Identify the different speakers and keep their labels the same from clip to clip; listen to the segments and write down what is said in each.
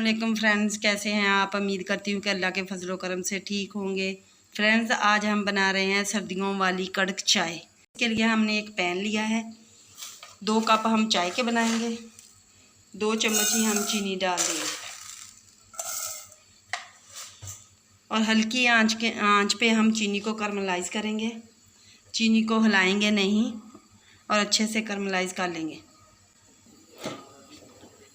Speaker 1: वालेकुम फ्रेंड्स, कैसे हैं आप। उम्मीद करती हूँ कि अल्लाह के फजलो करम से ठीक होंगे। फ्रेंड्स, आज हम बना रहे हैं सर्दियों वाली कड़क चाय। इसके लिए हमने एक पैन लिया है। 2 कप हम चाय के बनाएंगे। 2 चम्मच ही हम चीनी डाल देंगे और हल्की आंच पे हम चीनी को करमलाइज़ करेंगे। चीनी को हिलाएंगे नहीं और अच्छे से करमलाइज़ कर लेंगे।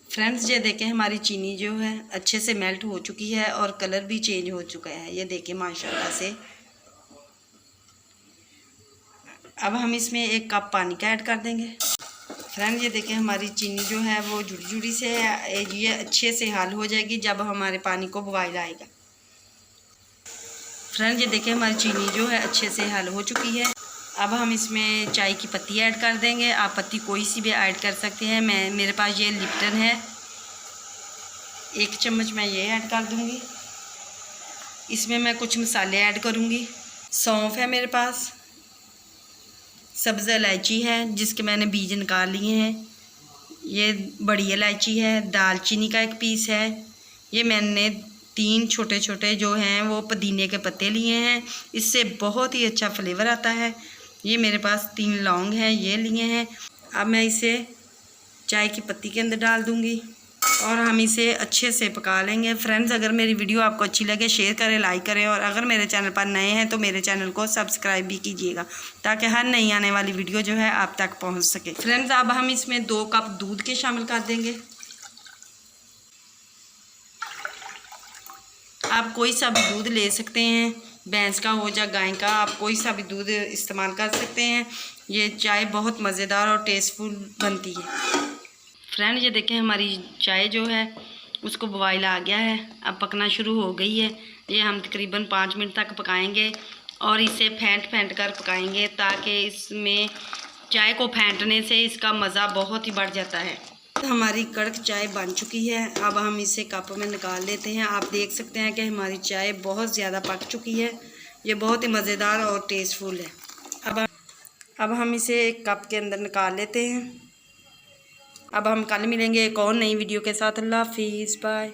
Speaker 1: फ्रेंड्स, ये देखें हमारी चीनी जो है अच्छे से मेल्ट हो चुकी है और कलर भी चेंज हो चुका है। ये देखें माशाल्लाह से। अब हम इसमें 1 कप पानी का ऐड कर देंगे। फ्रेंड्स, ये देखें हमारी चीनी जो है वो जुड़ी जुड़ी से है। ये अच्छे से हल हो जाएगी जब हमारे पानी को बॉयल आएगा। फ्रेंड्स, ये देखें हमारी चीनी जो है अच्छे से हल हो चुकी है। अब हम इसमें चाय की पत्ती ऐड कर देंगे। आप पत्ती कोई सी भी ऐड कर सकते हैं। मेरे पास ये लिप्टन है, 1 चम्मच मैं ये ऐड कर दूंगी। इसमें मैं कुछ मसाले ऐड करूंगी। सौंफ है मेरे पास, सब्ज़ इलायची है जिसके मैंने बीज निकाल लिए हैं, ये बड़ी इलायची है, दालचीनी का 1 पीस है। ये मैंने 3 छोटे छोटे जो हैं वो पुदीने के पत्ते लिए हैं, इससे बहुत ही अच्छा फ्लेवर आता है। ये मेरे पास 3 लौंग हैं, ये लिए हैं। अब मैं इसे चाय की पत्ती के अंदर डाल दूंगी और हम इसे अच्छे से पका लेंगे। फ्रेंड्स, अगर मेरी वीडियो आपको अच्छी लगे शेयर करें, लाइक करें और अगर मेरे चैनल पर नए हैं तो मेरे चैनल को सब्सक्राइब भी कीजिएगा ताकि हर नई आने वाली वीडियो जो है आप तक पहुंच सके। फ्रेंड्स, अब हम इसमें 2 कप दूध के शामिल कर देंगे। आप कोई सा भी दूध ले सकते हैं, भैंस का हो या गाय का, आप कोई सा भी दूध इस्तेमाल कर सकते हैं। ये चाय बहुत मज़ेदार और टेस्टफुल बनती है। फ्रेंड, ये देखें हमारी चाय जो है उसको बॉयल आ गया है, अब पकना शुरू हो गई है। ये हम तकरीबन 5 मिनट तक पकाएंगे और इसे फेंट कर पकाएंगे ताकि इसमें चाय को फेंटने से इसका मज़ा बहुत ही बढ़ जाता है। हमारी कड़क चाय बन चुकी है। अब हम इसे कप में निकाल लेते हैं। आप देख सकते हैं कि हमारी चाय बहुत ज़्यादा पक चुकी है। ये बहुत ही मज़ेदार और टेस्टफुल है। अब हम इसे एक कप के अंदर निकाल लेते हैं। अब हम कल मिलेंगे एक और नई वीडियो के साथ। अल्लाह हाफिज़, बाय।